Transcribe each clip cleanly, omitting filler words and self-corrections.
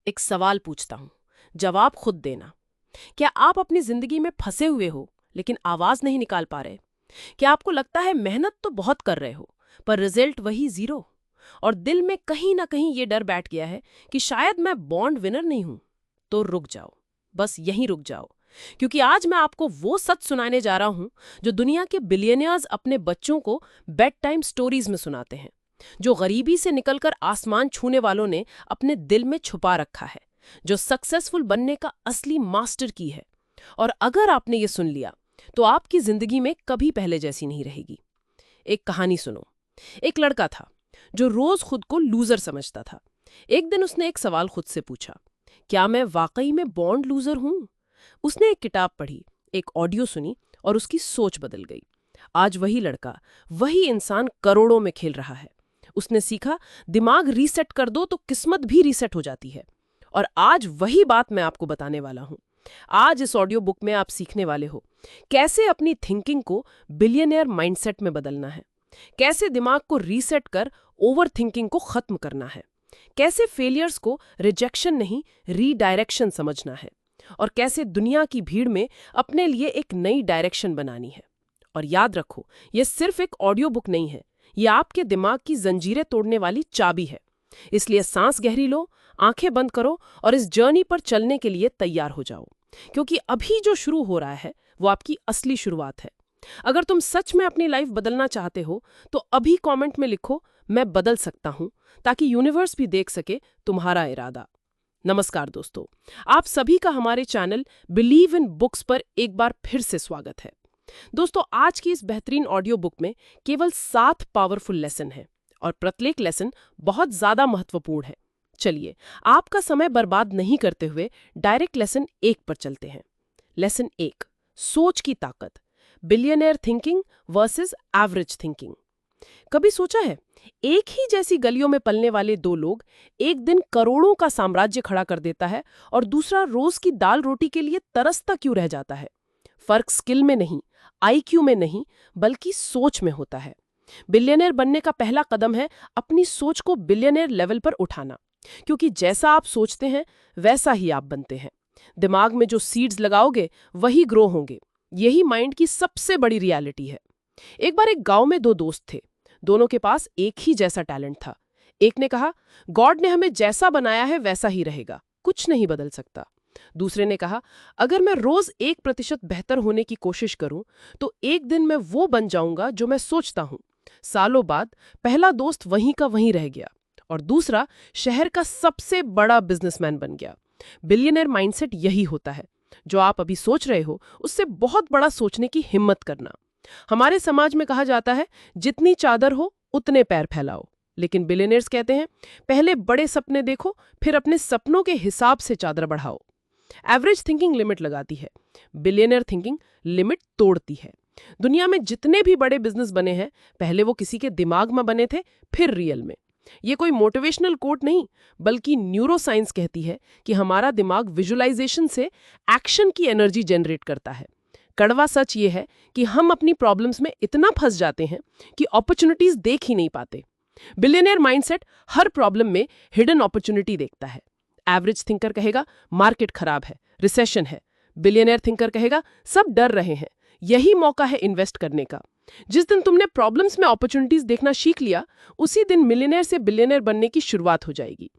एक सवाल पूछता हूँ, जवाब खुद देना। क्या आप अपनी जिंदगी में फंसे हुए हो लेकिन आवाज नहीं निकाल पा रहे? क्या आपको लगता है मेहनत तो बहुत कर रहे हो पर रिजल्ट वही जीरो? और दिल में कहीं ना कहीं ये डर बैठ गया है कि शायद मैं बॉन्ड विनर नहीं हूं। तो रुक जाओ, बस यहीं रुक जाओ, क्योंकि आज मैं आपको वो सच सुनाने जा रहा हूं जो दुनिया के बिलियनियर्स अपने बच्चों को बेड टाइम स्टोरीज में सुनाते हैं, जो गरीबी से निकलकर आसमान छूने वालों ने अपने दिल में छुपा रखा है, जो सक्सेसफुल बनने का असली मास्टर की है। और अगर आपने ये सुन लिया तो आपकी जिंदगी में कभी पहले जैसी नहीं रहेगी। एक कहानी सुनो। एक लड़का था जो रोज खुद को लूजर समझता था। एक दिन उसने एक सवाल खुद से पूछा, क्या मैं वाकई में बॉन्ड लूजर हूं? उसने एक किताब पढ़ी, एक ऑडियो सुनी और उसकी सोच बदल गई। आज वही लड़का, वही इंसान करोड़ों में खेल रहा है। उसने सीखा, दिमाग रीसेट कर दो तो किस्मत भी रीसेट हो जाती है। और आज वही बात मैं आपको बताने वाला हूं। आज इस ऑडियो बुक में आप सीखने वाले हो कैसे अपनी थिंकिंग को बिलियनियर माइंडसेट में बदलना है, कैसे दिमाग को रीसेट कर ओवर थिंकिंग को खत्म करना है, कैसे फेलियर्स को रिजेक्शन नहीं रीडायरेक्शन समझना है, और कैसे दुनिया की भीड़ में अपने लिए एक नई डायरेक्शन बनानी है। और याद रखो, ये सिर्फ एक ऑडियो बुक नहीं है, ये आपके दिमाग की जंजीरें तोड़ने वाली चाबी है। इसलिए सांस गहरी लो, आंखें बंद करो और इस जर्नी पर चलने के लिए तैयार हो जाओ, क्योंकि अभी जो शुरू हो रहा है वो आपकी असली शुरुआत है। अगर तुम सच में अपनी लाइफ बदलना चाहते हो तो अभी कमेंट में लिखो, मैं बदल सकता हूं, ताकि यूनिवर्स भी देख सके तुम्हारा इरादा। नमस्कार दोस्तों, आप सभी का हमारे चैनल बिलीव इन बुक्स पर एक बार फिर से स्वागत है। दोस्तों, आज की इस बेहतरीन ऑडियो बुक में केवल 7 पावरफुल लेसन हैं और प्रत्येक लेसन बहुत ज्यादा महत्वपूर्ण है। चलिए, आपका समय बर्बाद नहीं करते हुए डायरेक्ट लेसन 1 पर चलते हैं। लेसन 1, सोच की ताकत। Billionaire thinking versus average thinking. कभी सोचा है, एक ही जैसी गलियों में पलने वाले 2 लोग, एक दिन करोड़ों का साम्राज्य खड़ा कर देता है और दूसरा रोज की दाल रोटी के लिए तरसता क्यों रह जाता है? फर्क स्किल में नहीं, आईक्यू में नहीं, बल्कि सोच में होता है। बिलियनियर बनने का पहला कदम है अपनी सोच को बिलियनियर लेवल पर उठाना, क्योंकि जैसा आप सोचते हैं वैसा ही आप बनते हैं। दिमाग में जो सीड्स लगाओगे वही ग्रो होंगे। यही माइंड की सबसे बड़ी रियलिटी है। एक बार एक गांव में 2 दोस्त थे। दोनों के पास एक ही जैसा टैलेंट था। एक ने कहा, गॉड ने हमें जैसा बनाया है वैसा ही रहेगा, कुछ नहीं बदल सकता। दूसरे ने कहा, अगर मैं रोज 1% बेहतर होने की कोशिश करूं तो एक दिन मैं वो बन जाऊंगा जो मैं सोचता हूं। सालों बाद पहला दोस्त वहीं का वहीं रह गया और दूसरा शहर का सबसे बड़ा बिजनेसमैन बन गया। बिलियनर माइंडसेट यही होता है, जो आप अभी सोच रहे हो उससे बहुत बड़ा सोचने की हिम्मत करना। हमारे समाज में कहा जाता है, जितनी चादर हो उतने पैर फैलाओ, लेकिन बिलियनर्स कहते हैं, पहले बड़े सपने देखो, फिर अपने सपनों के हिसाब से चादर बढ़ाओ। एवरेज थिंकिंग लिमिट लगाती है, बिलियनर थिंकिंग लिमिट तोड़ती है। दुनिया में जितने भी बड़े बिजनेस बने हैं, पहले वो किसी के दिमाग में बने थे, फिर रियल में। ये कोई मोटिवेशनल कोट नहीं, बल्कि न्यूरो साइंस कहती है कि हमारा दिमाग विजुअलाइजेशन से एक्शन की एनर्जी जनरेट करता है। कड़वा सच ये है कि हम अपनी प्रॉब्लम्स में इतना फंस जाते हैं कि अपॉर्चुनिटीज देख ही नहीं पाते। बिलियनियर माइंडसेट हर प्रॉब्लम में हिडन अपॉर्चुनिटी देखता है। एवरेज थिंकर कहेगा, मार्केट खराब है, रिसेशन है। बिलियनियर थिंकर कहेगा, सब डर रहे हैं, यही मौका है इन्वेस्ट करने का। जिस दिन तुमने प्रॉब्लम्स में अपॉर्चुनिटीज देखना सीख लिया, उसी दिन मिलियनियर से बिलियनियर बनने की शुरुआत हो जाएगी।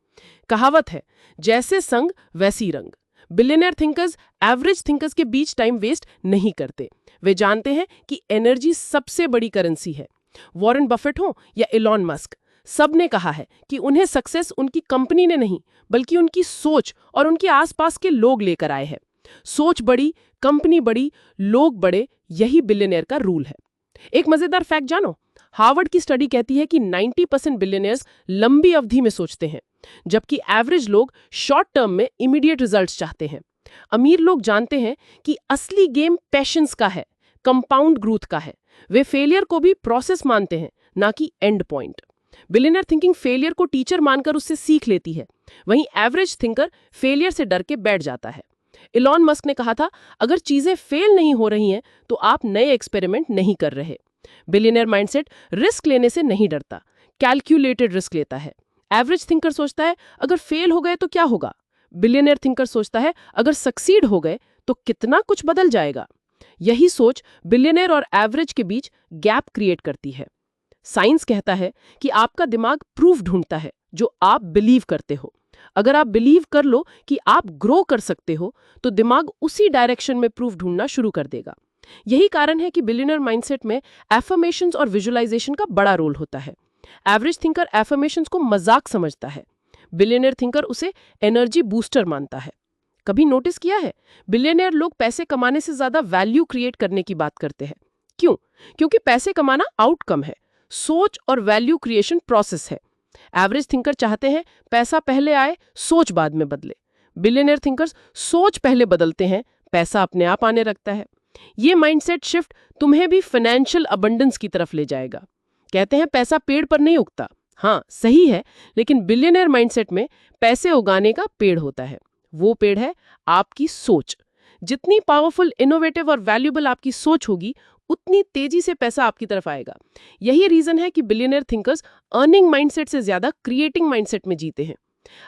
कहावत है, जैसे संग वैसी रंग। बिलियनियर थिंकर्स एवरेज थिंकर्स के बीच टाइम वेस्ट नहीं करते। वे जानते हैं कि एनर्जी सबसे बड़ी करेंसी है। वॉरेन बफेट हो या एलॉन मस्क, सब ने कहा है कि उन्हें सक्सेस उनकी कंपनी ने नहीं, बल्कि उनकी सोच और उनके आसपास के लोग लेकर आए हैं। सोच बड़ी, कंपनी बड़ी, लोग बड़े, यही बिलियनियर का रूल है। एक मजेदार फैक्ट जानो, हार्वर्ड की स्टडी कहती है कि 90% बिलियनियर्स लंबी अवधि में सोचते हैं, जबकि एवरेज लोग शॉर्ट टर्म में इमीडिएट रिजल्ट्स चाहते हैं। अमीर लोग जानते हैं कि असली गेम पेशेंस का है, कंपाउंड ग्रोथ का है। वे फेलियर को भी प्रोसेस मानते हैं, ना कि and point. Billionaire thinking failure को टीचर मानकर उससे सीख लेती है, वहीं एवरेज थिंकर फेलियर से डर के बैठ जाता है। इलॉन मस्क ने कहा था, अगर चीजें फेल नहीं हो रही हैं तो आप नए एक्सपेरिमेंट नहीं कर रहे। बिलियनियर माइंडसेट रिस्क लेने से नहीं डरता, कैलकुलेटेड रिस्क लेता है। एवरेज थिंकर सोचता है, अगर फेल हो गए तो क्या होगा, बिलियनियर थिंकर सोचता है अगर सक्सीड हो गए तो कितना कुछ बदल जाएगा। यही सोच बिलियनियर और एवरेज के बीच गैप क्रिएट करती है। साइंस कहता है कि आपका दिमाग प्रूफ ढूंढता है जो आप बिलीव करते हो। अगर आप बिलीव कर लो कि आप ग्रो कर सकते हो तो दिमाग उसी डायरेक्शन में प्रूफ ढूंढना शुरू कर देगा। यही कारण है कि बिलियनियर माइंडसेट में एफर्मेशंस और विजुअलाइजेशन का बड़ा रोल होता है। एवरेज थिंकर एफर्मेशंस को मजाक समझता है, बिलियनियर थिंकर उसे एनर्जी बूस्टर मानता है। कभी नोटिस किया है, बिलियनियर लोग पैसे कमाने से ज्यादा वैल्यू क्रिएट करने की बात करते हैं। क्यों? क्योंकि पैसे कमाना आउटकम है, सोच और वैल्यू क्रिएशन प्रोसेस है। एवरेज थिंकर चाहते हैं पैसा पहले आए, सोच बाद में बदले। बिलियनियर थिंकर्स सोच पहले बदलते हैं, पैसा अपने आप आने लगता है। ये माइंडसेट शिफ्ट तुम्हें भी फाइनेंशियल अबंडेंस की तरफ ले जाएगा। कहते हैं पैसा पेड़ पर नहीं उगता। हाँ, सही है, लेकिन बिलियनियर माइंडसेट में पैसे उगाने का पेड़ होता है। वो पेड़ है आपकी सोच। जितनी पावरफुल, इनोवेटिव और वैल्यूएबल आपकी सोच होगी, उतनी तेजी से पैसा आपकी तरफ आएगा। यही रीजन है कि बिलियनियर थिंकर्स अर्निंग माइंडसेट से ज्यादा क्रिएटिंग माइंडसेट में जीते हैं।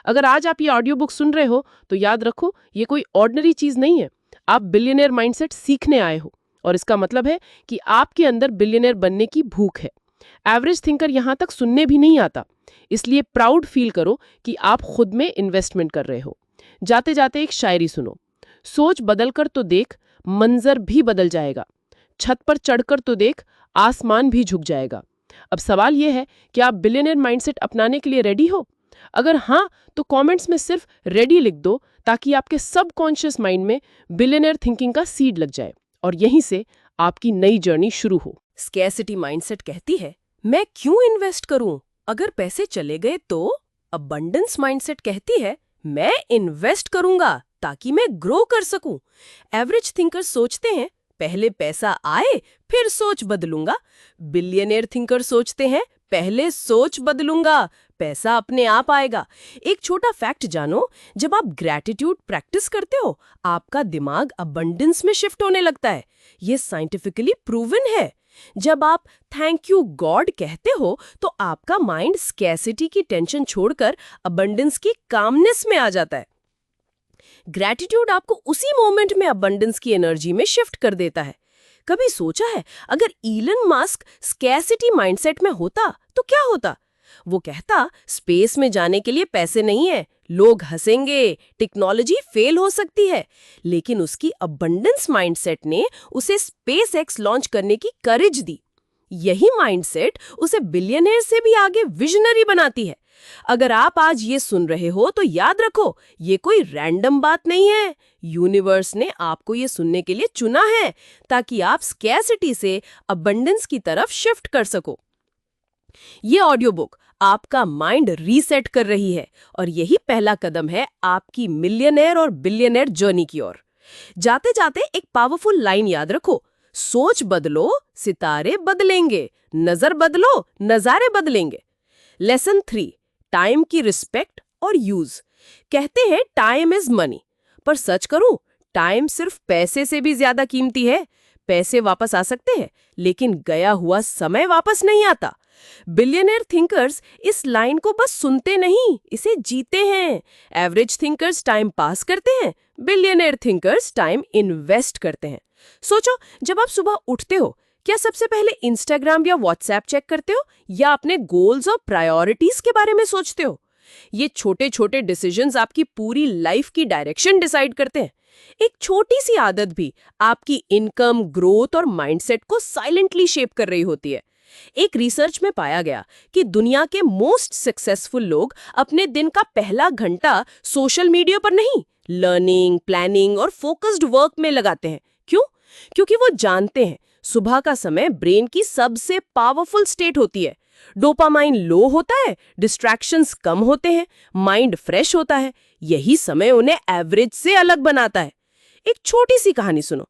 अगर आज आप ये ऑडियो बुक सुन रहे हो तो याद रखो, ये कोई ऑर्डिनरी चीज नहीं है। आप बिलियनियर माइंडसेट सीखने आए हो, और इसका मतलब है कि आपके अंदर बिलियनियर बनने की भूख है। एवरेज थिंकर यहां तक सुनने भी नहीं आता, इसलिए प्राउड फील करो कि आप खुद में इन्वेस्टमेंट कर रहे हो। जाते जाते एक शायरी सुनो। सोच बदलकर तो देख, मंजर भी बदल जाएगा। छत पर चढ़कर तो देख, आसमान भी झुक जाएगा। अब सवाल यह है कि आप बिलियनियर माइंडसेट अपनाने के लिए रेडी हो? अगर हाँ, तो कमेंट्स में सिर्फ रेडी लिख दो, ताकि आपके सबकॉन्शियस माइंड में बिलियनियर थिंकिंग का सीड लग जाए और यहीं से आपकी नई जर्नी शुरू हो। स्कैर्सिटी माइंडसेट कहती है, मैं क्यों इन्वेस्ट करूं अगर पैसे चले गए तो? अबंडेंस माइंडसेट कहती है, मैं इन्वेस्ट करूंगा ताकि मैं ग्रो कर सकूं। एवरेज थिंकर सोचते हैं, पहले पैसा आए फिर सोच बदलूंगा। बिलियनियर थिंकर सोचते हैं, पहले सोच बदलूंगा, पैसा अपने आप आएगा। एक छोटा फैक्ट जानो, जब आप ग्रैटिट्यूड प्रैक्टिस करते हो, आपका दिमाग अबंडेंस में शिफ्ट होने लगता है। ये साइंटिफिकली प्रूवन है। जब आप थैंक यू गॉड कहते हो तो आपका माइंड स्कैर्सिटी की टेंशन छोड़कर अबंडेंस की कामनेस में आ जाता है। ग्रैटिट्यूड आपको उसी मोमेंट में अबंडेंस की एनर्जी में शिफ्ट कर देता है। कभी सोचा है, अगर इलन मस्क स्कैर्सिटी माइंडसेट में होता तो क्या होता? वो कहता, स्पेस में जाने के लिए पैसे नहीं है, लोग हंसेंगे, टेक्नोलॉजी फेल हो सकती है। लेकिन उसकी अबंडेंस माइंडसेट ने उसे SpaceX लॉन्च करने की करेज दी। यही माइंडसेट उसे बिलियनियर से भी आगे विजनरी बनाती है। अगर आप आज ये सुन रहे हो तो याद रखो, ये कोई रैंडम बात नहीं है। यूनिवर्स ने आपको ये सुनने के लिए चुना है ताकि आप स्कैर्सिटी से अबंडेंस की तरफ शिफ्ट कर सको। ये ऑडियो बुक आपका माइंड रीसेट कर रही है और यही पहला कदम है आपकी मिलियनेयर और बिलियनेयर जर्नी की ओर। जाते जाते एक पावरफुल लाइन याद रखो, सोच बदलो, सितारे बदलेंगे, नजर बदलो, नजारे बदलेंगे। लेसन 3, टाइम की रिस्पेक्ट और यूज। कहते हैं टाइम इज मनी, पर सच करूं, टाइम सिर्फ पैसे से भी ज्यादा कीमती है। पैसे वापस आ सकते हैं, लेकिन गया हुआ समय वापस नहीं आता। बिलियनियर थिंकर्स इस लाइन को बस सुनते नहीं, इसे जीते हैं। एवरेज थिंकर्स टाइम पास करते हैं, बिलियनियर थिंकर्स टाइम इन्वेस्ट करते हैं। सोचो, जब आप सुबह उठते हो, क्या सबसे पहले इंस्टाग्राम या व्हाट्सएप चेक करते हो या अपने गोल्स और प्रायोरिटीज के बारे में सोचते हो? ये छोटे छोटे डिसीजंस आपकी पूरी लाइफ की डायरेक्शन डिसाइड करते हैं। एक छोटी सी आदत भी आपकी इनकम, ग्रोथ और माइंडसेट को साइलेंटली शेप कर रही होती है। एक रिसर्च में पाया गया कि दुनिया के मोस्ट सक्सेसफुल लोग अपने दिन का पहला घंटा सोशल मीडिया पर नहीं, लर्निंग, प्लानिंग और फोकस्ड वर्क में लगाते हैं। क्यों? क्योंकि वो जानते हैं सुबह का समय ब्रेन की सबसे पावरफुल स्टेट होती है। डोपामाइन लो होता है, डिस्ट्रैक्शंस कम होते हैं, माइंड फ्रेश होता है। यही समय उन्हें एवरेज से अलग बनाता है। एक छोटी सी कहानी सुनो।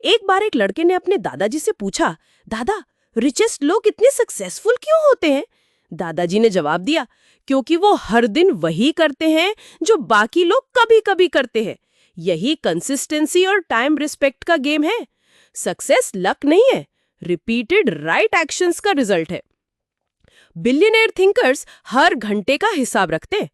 एक बार एक लड़के ने अपने दादाजी से पूछा, दादा, रिचेस्ट लोग इतने सक्सेसफुल क्यों होते हैं? दादाजी ने जवाब दिया, क्योंकि वो हर दिन वही करते हैं जो बाकी लोग कभी कभी करते हैं। यही कंसिस्टेंसी और टाइम रिस्पेक्ट का गेम है। सक्सेस लक नहीं है, रिपीटेड राइट एक्शंस का रिजल्ट है। बिलियनियर थिंकर्स हर घंटे का हिसाब रखते हैं।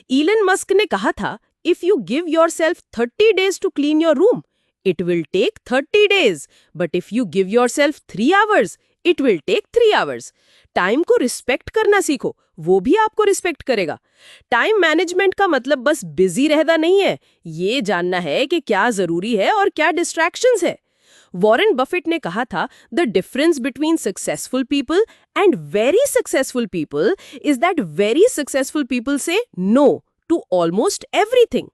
इलन मस्क ने कहा था If you give yourself 30 days to clean your room, it will take 30 days. But if you give yourself 3 hours, it will take 3 hours. Time को रिस्पेक्ट करना सीखो, वो भी आपको रिस्पेक्ट करेगा। टाइम मैनेजमेंट का मतलब बस बिजी रहना नहीं है, ये जानना है कि क्या जरूरी है और क्या डिस्ट्रैक्शंस है। वॉरेन बफेट ने कहा था, the difference between successful people and very successful people is that very successful people say no to almost everything.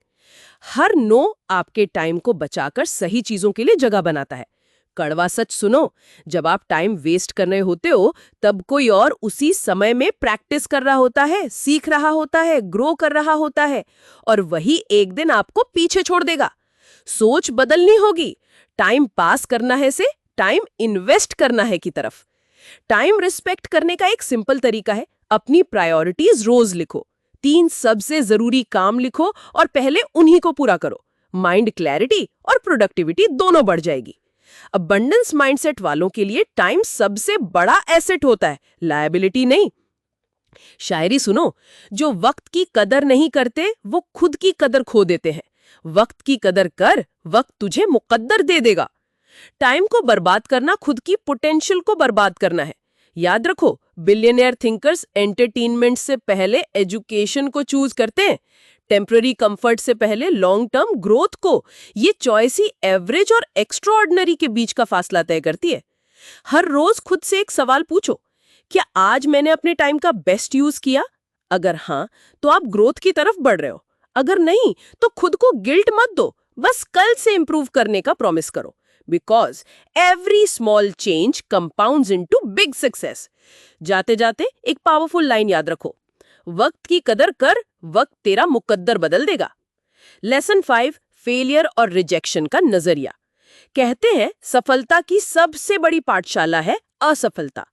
हर नो आपके टाइम को बचाकर सही चीजों के लिए जगह बनाता है। कड़वा सच सुनो, जब आप टाइम वेस्ट कर रहे होते हो तब कोई और उसी समय में प्रैक्टिस कर रहा होता है, सीख रहा होता है, ग्रो कर रहा होता है, और वही एक दिन आपको पीछे छोड़ देगा। सोच बदलनी होगी, टाइम पास करना है से टाइम इन्वेस्ट करना है की तरफ। टाइम रिस्पेक्ट करने का एक सिंपल तरीका है, अपनी प्रायोरिटीज रोज लिखो। 3 सबसे जरूरी काम लिखो और पहले उन्हीं को पूरा करो। माइंड क्लैरिटी और प्रोडक्टिविटी दोनों बढ़ जाएगी। अबंडेंस माइंडसेट वालों के लिए टाइम सबसे बड़ा एसेट होता है, लायबिलिटी नहीं। शायरी सुनो, जो वक्त की कदर नहीं करते वो खुद की कदर खो देते हैं। वक्त की कदर कर, वक्त तुझे मुकद्दर दे देगा। टाइम को बर्बाद करना खुद की पोटेंशियल को बर्बाद करना है। याद रखो, बिलियनियर थिंकर्स एंटरटेनमेंट से पहले एजुकेशन को चूज करते हैं, टेम्पररी कंफर्ट से पहले लॉन्ग टर्म ग्रोथ को। ये चॉइस ही एवरेज और एक्स्ट्राऑर्डिनरी के बीच का फासला तय करती है। हर रोज खुद से एक सवाल पूछो, क्या आज मैंने अपने टाइम का बेस्ट यूज किया? अगर हाँ, तो आप ग्रोथ की तरफ बढ़ रहे हो। अगर नहीं, तो खुद को गिल्ट मत दो, बस कल से इंप्रूव करने का प्रॉमिस करो। Because every small change compounds into big success. जाते जाते एक पावरफुल लाइन याद रखो, वक्त की कदर कर, वक्त तेरा मुकद्दर बदल देगा। लेसन 5, फेलियर और रिजेक्शन का नजरिया। कहते हैं सफलता की सबसे बड़ी पाठशाला है असफलता,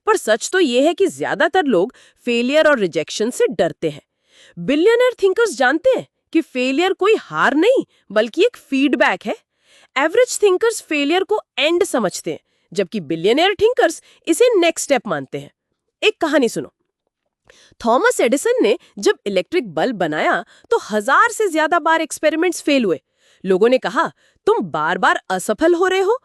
पर सच तो यह है कि ज्यादातर लोग फेलियर और रिजेक्शन से डरते हैं। बिलियनियर थिंकर्स जानते हैं कि फेलियर कोई हार नहीं बल्कि एक फीडबैक है। एवरेज थिंकर्स फेलियर को एंड समझते हैं, जबकि बिलियनियर थिंकर्स इसे नेक्स्ट स्टेप मानते हैं। एक कहानी सुनो। थॉमस एडिसन ने जब इलेक्ट्रिक बल्ब बनाया तो 1000 से ज्यादा बार एक्सपेरिमेंट्स फेल हुए। लोगों ने कहा, तुम बार बार असफल हो रहे हो।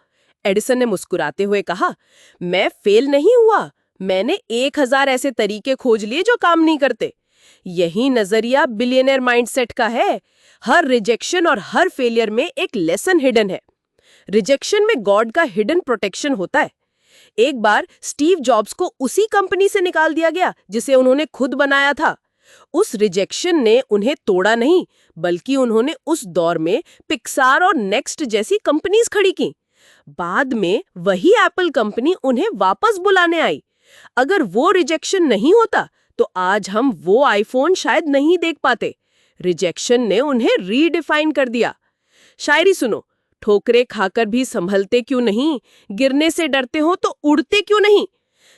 एडिसन ने मुस्कुराते हुए कहा, मैं फेल नहीं हुआ, मैंने 1000 ऐसे तरीके खोज लिए जो काम नहीं करते। यही नजरिया बिलियनियर माइंडसेट का है। हर रिजेक्शन और हर फेलियर में एक लेसन हिडन है। रिजेक्शन में गॉड का हिडन प्रोटेक्शन होता है। एक बार स्टीव जॉब्स को उसी कंपनी से निकाल दिया गया जिसे उन्होंने खुद बनाया था। उस रिजेक्शन ने उन्हें तोड़ा नहीं, बल्कि उन्होंने उस दौर में पिक्सार और नेक्स्ट जैसी कंपनीज खड़ी की। बाद में वही एप्पल कंपनी उन्हें वापस बुलाने आई। अगर वो रिजेक्शन नहीं होता तो आज हम वो आईफोन शायद नहीं देख पाते। रिजेक्शन ने उन्हें रीडिफाइन कर दिया। शायरी सुनो, ठोकरे खाकर भी संभलते क्यों नहीं, गिरने से डरते हो तो उड़ते क्यों नहीं।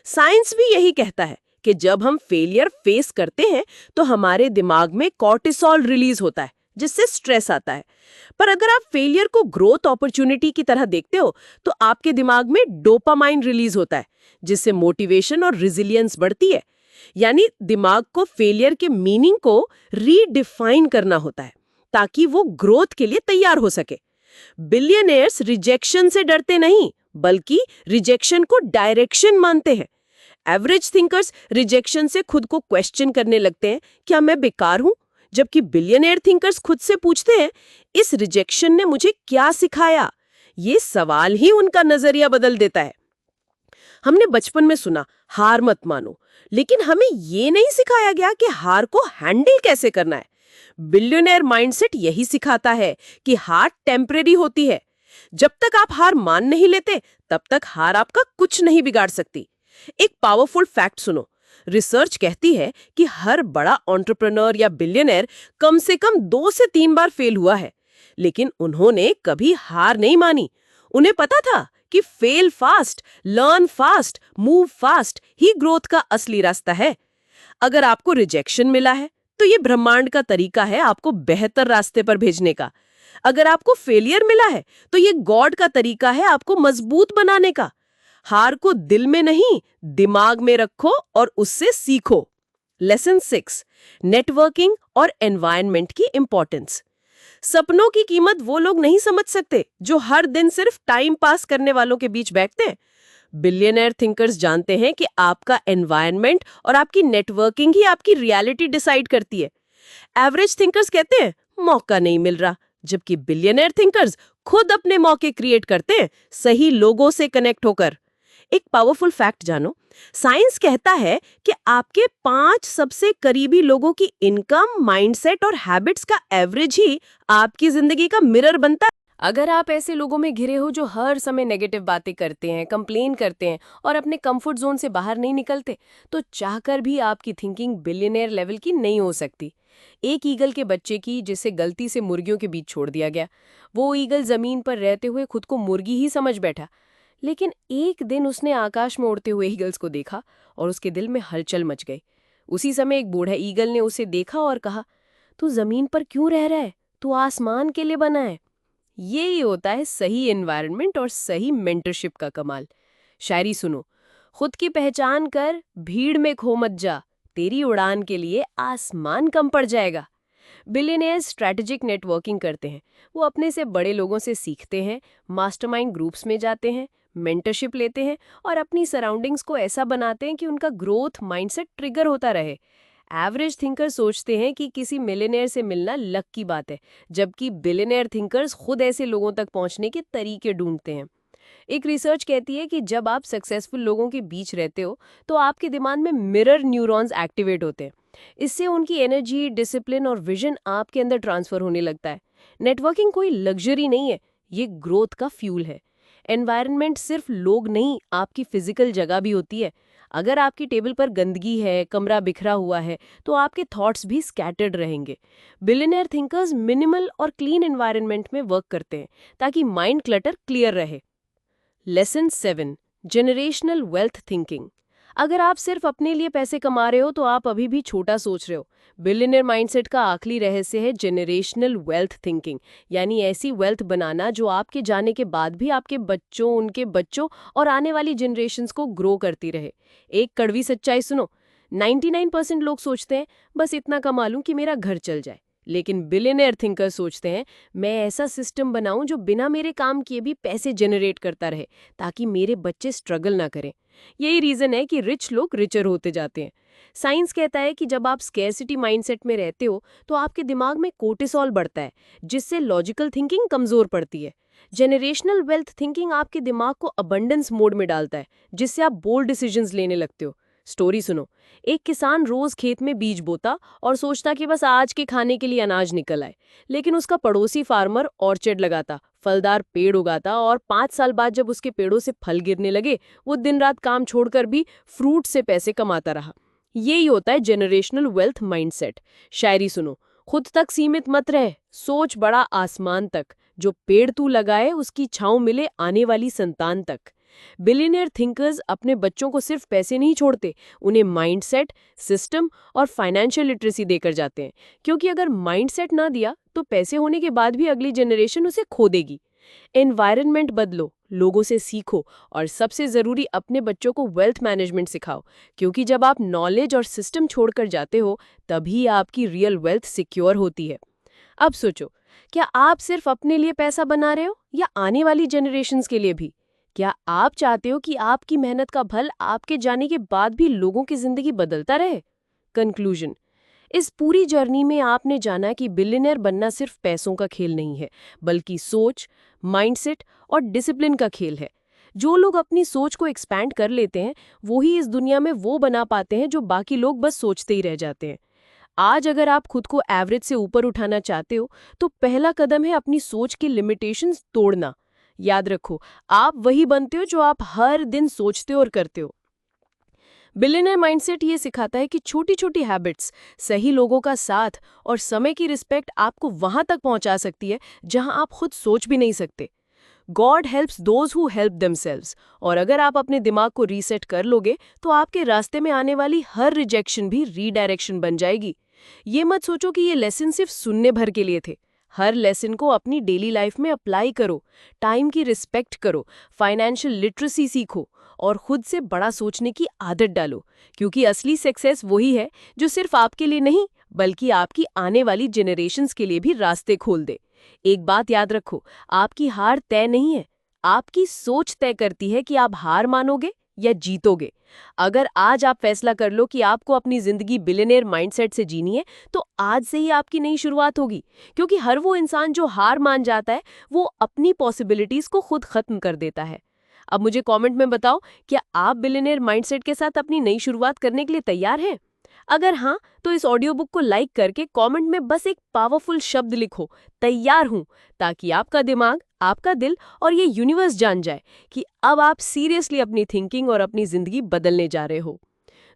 साइंस भी यही कहता है कि जब हम फेलियर फेस करते हैं तो हमारे दिमाग में कॉर्टिसोल रिलीज होता है, जिससे स्ट्रेस आता है। पर अगर आप फेलियर को ग्रोथ अपॉर्चुनिटी की तरह देखते हो तो आपके दिमाग में डोपामाइन रिलीज होता है, जिससे मोटिवेशन और रेजिलियंस बढ़ती है। यानी दिमाग को फेलियर के मीनिंग को रीडिफाइन करना होता है ताकि वो ग्रोथ के लिए तैयार हो सके। बिलियनियर्स रिजेक्शन से डरते नहीं, बल्कि रिजेक्शन को डायरेक्शन मानते हैं। एवरेज थिंकर्स रिजेक्शन से खुद को क्वेश्चन करने लगते हैं, क्या मैं बेकार हूं? जबकि बिलियनियर थिंकर्स खुद से पूछते हैं, इस रिजेक्शन ने मुझे क्या सिखाया? ये सवाल ही उनका नजरिया बदल देता है। हमने बचपन में सुना, हार मत मानो, लेकिन हमें ये नहीं सिखाया गया कि हार को हैंडल कैसे करना है। बिलियनियर माइंडसेट यही सिखाता है कि हार टेम्परेरी होती है। जब तक आप हार मान नहीं लेते, तब तक हार आपका कुछ नहीं बिगाड़ सकती। एक पावरफुल फैक्ट सुनो, रिसर्च कहती है कि हर बड़ा एंटरप्रेन्योर या बिलियनियर कम से कम 2 से 3 बार फेल हुआ है, लेकिन उन्होंने कभी हार नहीं मानी। उन्हें पता था कि fail fast, learn fast, move fast ही ग्रोथ का असली रास्ता है। अगर आपको रिजेक्शन मिला है तो ये ब्रह्मांड का तरीका है आपको बेहतर रास्ते पर भेजने का। अगर आपको फेलियर मिला है तो ये गॉड का तरीका है आपको मजबूत बनाने का। हार को दिल में नहीं, दिमाग में रखो और उससे सीखो। लेसन 6, नेटवर्किंग और एनवायरनमेंट की इंपॉर्टेंस। सपनों की कीमत वो लोग नहीं समझ सकते जो हर दिन सिर्फ टाइम पास करने वालों के बीच बैठते हैं। बिलियनर थिंकर्स जानते हैं कि आपका एनवायरनमेंट और आपकी नेटवर्किंग ही आपकी रियलिटी डिसाइड करती है। एवरेज थिंकर्स कहते हैं मौका नहीं मिल रहा, जबकि बिलियनर थिंकर्स खुद अपने मौके क्रिएट करते हैं, सही लोगों से कनेक्ट होकर। एक पावरफुल फैक्ट जानो, साइंस कहता है कि आपके 5 सबसे करीबी लोगों की इनकम, माइंडसेट और हैबिट्स का एवरेज ही आपकी जिंदगी का मिरर बनता है। अगर आप ऐसे लोगों में घिरे हो जो हर समय नेगेटिव बातें करते हैं, कंप्लेन करते हैं और अपने कंफर्ट जोन से बाहर नहीं निकलते, तो चाहकर भी आपकी थिंकिंग बिलियनियर लेवल की नहीं हो सकती। एक ईगल के बच्चे की जिसे गलती से मुर्गियों के बीच छोड़ दिया गया, वो ईगल जमीन पर रहते हुए खुद को मुर्गी ही समझ बैठा। लेकिन एक दिन उसने आकाश में उड़ते हुए ईगल्स को देखा और उसके दिल में हलचल मच गई। उसी समय एक बूढ़ा ईगल ने उसे देखा और कहा, तू जमीन पर क्यों रह रहा है? तू आसमान के लिए बना है। यही होता है सही एनवायरनमेंट और सही मेंटरशिप का कमाल। शायरी सुनो, खुद की पहचान कर, भीड़ में खो मत जा, तेरी उड़ान के लिए आसमान कम पड़ जाएगा। बिलियनियर्स स्ट्रैटेजिक नेटवर्किंग करते हैं। वो अपने से बड़े लोगों से सीखते हैं, मास्टरमाइंड ग्रुप्स में जाते हैं, मेंटरशिप लेते हैं और अपनी सराउंडिंग्स को ऐसा बनाते हैं कि उनका ग्रोथ माइंडसेट ट्रिगर होता रहे। एवरेज थिंकर सोचते हैं कि किसी मिलियनेयर से मिलना लक की बात है, जबकि बिलियनेयर थिंकर्स खुद ऐसे लोगों तक पहुंचने के तरीके ढूंढते हैं। एक रिसर्च कहती है कि जब आप सक्सेसफुल लोगों के बीच रहते हो तो आपके दिमाग में मिरर न्यूरॉन्स एक्टिवेट होते हैं। इससे उनकी एनर्जी, डिसिप्लिन और विजन आपके अंदर ट्रांसफर होने लगता है। नेटवर्किंग कोई लग्जरी नहीं है, ये ग्रोथ का फ्यूल है। एनवायरनमेंट सिर्फ लोग नहीं, आपकी फिजिकल जगह भी होती है। अगर आपकी टेबल पर गंदगी है, कमरा बिखरा हुआ है, तो आपके थॉट्स भी स्कैटर्ड रहेंगे। बिलियनियर थिंकर्स मिनिमल और क्लीन एनवायरनमेंट में वर्क करते हैं ताकि माइंड क्लटर क्लियर रहे। Lesson 7, generational wealth thinking. अगर आप सिर्फ अपने लिए पैसे कमा रहे हो तो आप अभी भी छोटा सोच रहे हो। बिलियनियर माइंडसेट का आखिरी रहस्य है जनरेशनल वेल्थ थिंकिंग, यानी ऐसी वेल्थ बनाना जो आपके जाने के बाद भी आपके बच्चों, उनके बच्चों और आने वाली जनरेशन्स को ग्रो करती रहे। एक कड़वी सच्चाई सुनो, 99% लोग सोचते हैं बस इतना कमा लूं कि मेरा घर चल जाए। लेकिन बिलियनियर थिंकर सोचते हैं मैं ऐसा सिस्टम बनाऊं जो बिना मेरे काम किए भी पैसे जनरेट करता रहे, ताकि मेरे बच्चे स्ट्रगल ना करें। यही रीजन है कि रिच लोग रिचर होते जाते हैं। साइंस कहता है कि जब आप स्कैरसिटी माइंडसेट में रहते हो तो आपके दिमाग में कोर्टिसोल बढ़ता है, जिससे लॉजिकल थिंकिंग कमजोर पड़ती है। जनरेशनल वेल्थ थिंकिंग आपके दिमाग को अबंडेंस मोड में डालता है, जिससे आप बोल्ड डिसीजंस लेने लगते हो। स्टोरी सुनो, एक किसान रोज खेत में बीज बोता और सोचता कि बस आज के खाने के लिए अनाज निकल आए। लेकिन उसका पड़ोसी फार्मर ऑर्चर्ड लगाता, फलदार पेड़ उगाता और 5 साल बाद जब उसके पेड़ों से फल गिरने लगे, वो दिन रात काम छोड़कर भी फ्रूट से पैसे कमाता रहा। यही होता है जनरेशनल वेल्थ माइंडसेट। शायरी सुनो, खुद तक सीमित मत रहे, सोच बड़ा आसमान तक। जो पेड़ तू लगाए उसकी छांव मिले आने वाली संतान तक। बिलियनियर थिंकर्स अपने बच्चों को सिर्फ पैसे नहीं छोड़ते, उन्हें माइंडसेट, सिस्टम और फाइनेंशियल लिटरेसी देकर जाते हैं। क्योंकि अगर माइंडसेट ना दिया तो पैसे होने के बाद भी अगली जनरेशन उसे खो देगी। एनवायरनमेंट बदलो, लोगों से सीखो और सबसे जरूरी अपने बच्चों को वेल्थ मैनेजमेंट सिखाओ। क्योंकि जब आप नॉलेज और सिस्टम छोड़कर जाते हो तभी आपकी रियल वेल्थ सिक्योर होती है। अब सोचो, क्या आप सिर्फ अपने लिए पैसा बना रहे हो या आने वाली जनरेशन्स के लिए भी? क्या आप चाहते हो कि आपकी मेहनत का फल आपके जाने के बाद भी लोगों की जिंदगी बदलता रहे? कंक्लूजन, इस पूरी जर्नी में आपने जाना कि बिलियनियर बनना सिर्फ पैसों का खेल नहीं है, बल्कि सोच, माइंडसेट और डिसिप्लिन का खेल है। जो लोग अपनी सोच को एक्सपैंड कर लेते हैं वो ही इस दुनिया में वो बना पाते हैं जो बाकी लोग बस सोचते ही रह जाते हैं। आज अगर आप खुद को एवरेज से ऊपर उठाना चाहते हो तो पहला कदम है अपनी सोच की लिमिटेशंस तोड़ना। याद रखो, आप वही बनते हो जो आप हर दिन सोचते हो और करते हो। बिलियनियर माइंडसेट ये सिखाता है कि छोटी छोटी हैबिट्स, सही लोगों का साथ और समय की रिस्पेक्ट आपको वहां तक पहुंचा सकती है जहां आप खुद सोच भी नहीं सकते। God helps those who help themselves. और अगर आप अपने दिमाग को रीसेट कर लोगे तो आपके रास्ते में आने वाली हर रिजेक्शन भी रीडायरेक्शन बन जाएगी। ये मत सोचो कि ये लेसन सिर्फ सुनने भर के लिए थे। हर लेसन को अपनी डेली लाइफ में अप्लाई करो, टाइम की रिस्पेक्ट करो, फाइनेंशियल लिटरेसी सीखो और खुद से बड़ा सोचने की आदत डालो, क्योंकि असली सक्सेस वही है जो सिर्फ आपके लिए नहीं बल्कि आपकी आने वाली जनरेशन्स के लिए भी रास्ते खोल दे। एक बात याद रखो, आपकी हार तय नहीं है, आपकी सोच तय करती है कि आप हार मानोगे या जीतोगे। अगर आज आप फैसला कर लो कि आपको अपनी जिंदगी बिलियनेयर माइंडसेट से जीनी है, तो आज से ही आपकी नई शुरुआत होगी, क्योंकि हर वो इंसान जो हार मान जाता है वो अपनी पॉसिबिलिटीज को खुद खत्म कर देता है। अब मुझे कमेंट में बताओ, क्या आप बिलियनेयर माइंडसेट के साथ अपनी नई शुरुआत करने के लिए तैयार हैं? अगर हाँ, तो इस ऑडियो बुक को लाइक करके कमेंट में बस एक पावरफुल शब्द लिखो, तैयार हूं, ताकि आपका दिमाग, आपका दिल और ये यूनिवर्स जान जाए कि अब आप सीरियसली अपनी थिंकिंग और अपनी जिंदगी बदलने जा रहे हो।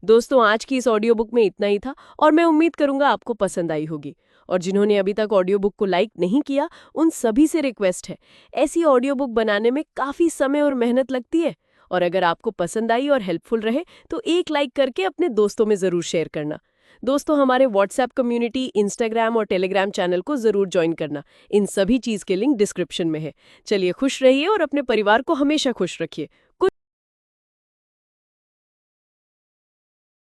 दोस्तों, आज की इस ऑडियो बुक में इतना ही था और मैं उम्मीद करूंगा आपको पसंद आई होगी। और जिन्होंने अभी तक ऑडियो बुक को लाइक नहीं किया, उन सभी से रिक्वेस्ट है, ऐसी ऑडियो बुक बनाने में काफी समय और मेहनत लगती है, और अगर आपको पसंद आई और हेल्पफुल रहे तो एक लाइक करके अपने दोस्तों में जरूर शेयर करना। दोस्तों, हमारे व्हाट्सएप कम्युनिटी, इंस्टाग्राम और टेलीग्राम चैनल को जरूर ज्वाइन करना। इन सभी चीज के लिंक डिस्क्रिप्शन में है। चलिए, खुश रहिए और अपने परिवार को हमेशा खुश रखिए।